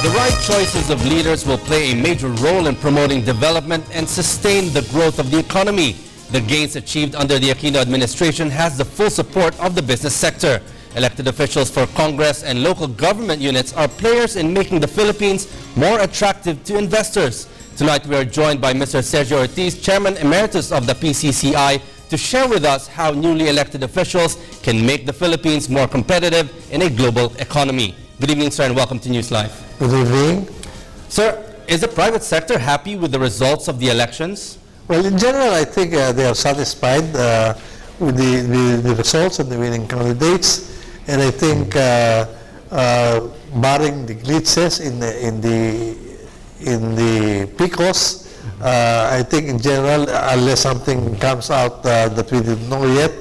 The right choices of leaders will play a major role in promoting development and sustain the growth of the economy. The gains achieved under the Aquino administration has the full support of the business sector. Elected officials for Congress and local government units are players in making the Philippines more attractive to investors. Tonight we are joined by Mr. Sergio Ortiz, Chairman Emeritus of the PCCI, to share with us how newly elected officials can make the Philippines more competitive in a global economy. Good evening, sir, and welcome to NewsLife. Good evening. Sir, is the private sector happy with the results of the elections? Well, in general, I think they are satisfied with the results and the winning candidates. And I think barring the glitches in the PICOs, I think in general, unless something comes out that we didn't know yet,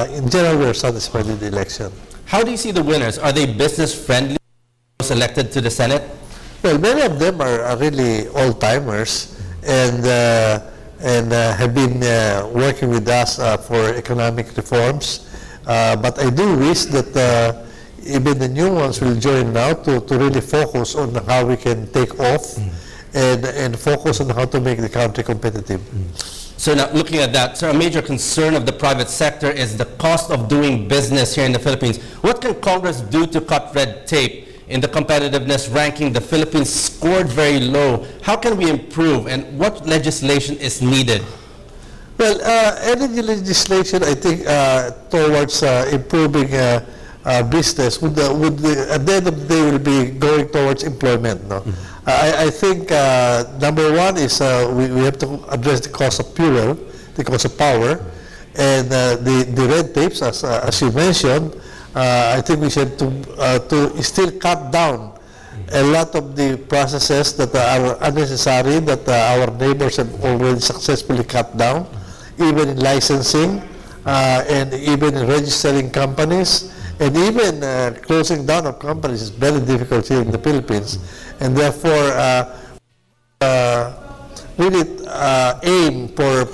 in general, we are satisfied with the election. How do you see the winners? Are they business-friendly, those elected to the Senate? Well, many of them are really old-timers and have been working with us for economic reforms. But I do wish that even the new ones will join now to really focus on how we can take off and focus on how to make the country competitive. So now, looking at that, sir, a major concern of the private sector is the cost of doing business here in the Philippines. What can Congress do to cut red tape? In the competitiveness ranking, the Philippines scored very low. How can we improve, and what legislation is needed? Well, any legislation, I think, towards improving business would at the end of the day will be going towards employment. No? I think number one is we have to address the cost of fuel, the cost of power, and the red tapes, as you mentioned. I think we should to still cut down a lot of the processes that are unnecessary that our neighbors have already successfully cut down, even in licensing and even in registering companies, and even closing down of companies is very difficult here in the Philippines, and therefore really aim for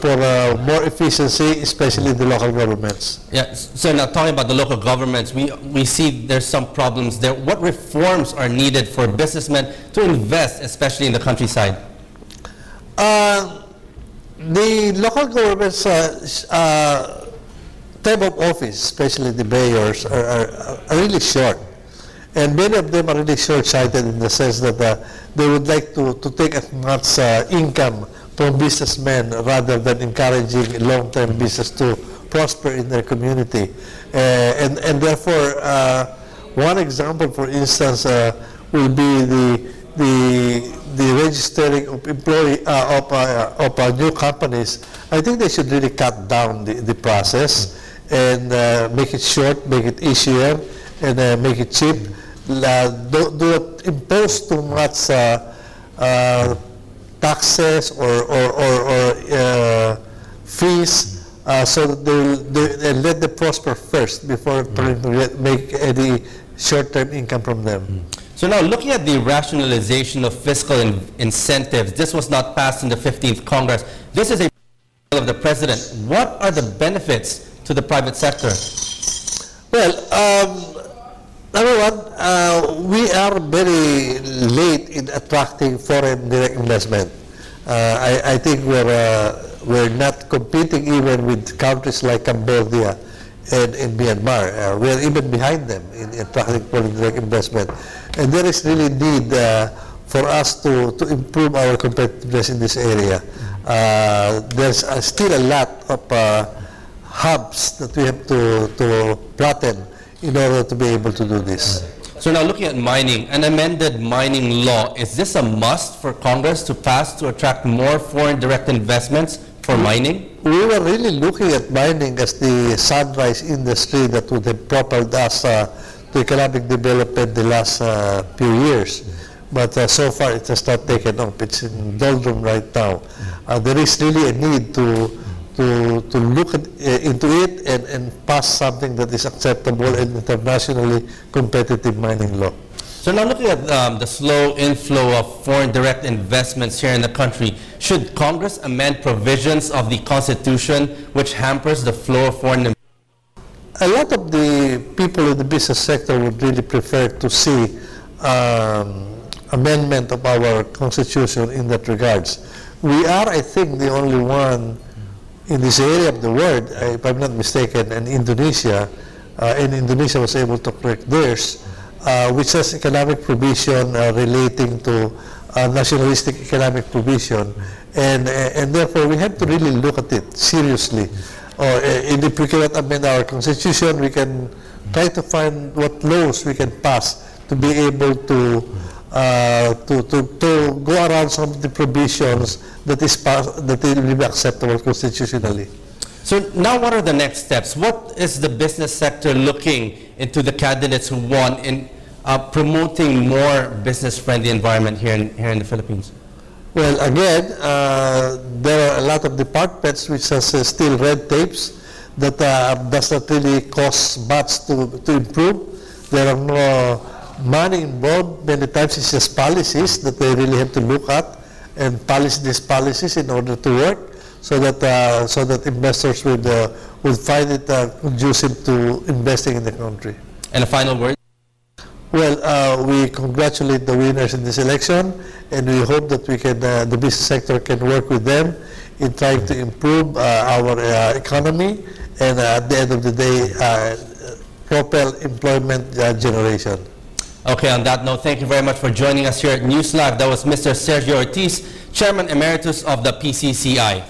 more efficiency, especially in the local governments. Yeah, so now talking about the local governments, we see there's some problems there. What reforms are needed for businessmen to invest, especially in the countryside? The local governments term of office, especially the mayors, are really short. And many of them are really short-sighted in the sense that they would like to take as much income from businessmen rather than encouraging long-term business to prosper in their community. And therefore, one example, for instance, will be the registering of of new companies. I think they should really cut down the process and make it short, make it easier, and make it cheap. Do not impose too much taxes or fees so that they let them prosper first before trying to make any short-term income from them. So now, looking at the rationalization of fiscal incentives, this was not passed in the 15th Congress. This is a of the President. What are the benefits to the private sector? Well, number one, we are very late in attracting foreign direct investment. I think we're not competing even with countries like Cambodia and in Myanmar. We're even behind them in attracting foreign direct investment. And there is really need for us to improve our competitiveness in this area. There's still a lot of hubs that we have to flatten in order to be able to do this. So now, looking at mining, an amended mining law, is this a must for Congress to pass to attract more foreign direct investments for mining? We were really looking at mining as the sunrise industry that would have propelled us to economic development the last few years. But so far it has not taken off. It's in doldrum right now. There is really a need to look into it and pass something that is acceptable and internationally competitive mining law. So now, looking at the slow inflow of foreign direct investments here in the country, should Congress amend provisions of the Constitution which hampers the flow of foreign investment? A lot of the people in the business sector would really prefer to see amendment of our constitution in that regards. We are, I think, the only one in this area of the world, if I'm not mistaken, and Indonesia was able to correct theirs, which has economic provision relating to nationalistic economic provision, and therefore we have to really look at it seriously. And if we cannot amend our constitution, we can try to find what laws we can pass to be able to go around some of the provisions that will be acceptable constitutionally. So now what are the next steps? What is the business sector looking into the candidates who won in promoting more business-friendly environment here in the Philippines? Well, again, there are a lot of departments which has still red tapes that does not really cost much to improve. There are no money involved. Many times it's just policies that they really have to look at and polish these policies in order to work, so that investors would find it conducive to investing in the country. And a final word? Well, we congratulate the winners in this election, and we hope that the business sector can work with them in trying to improve our economy, and at the end of the day, propel employment generation. Okay, on that note, thank you very much for joining us here at NewsLife. That was Mr. Sergio Ortiz, Chairman Emeritus of the PCCI.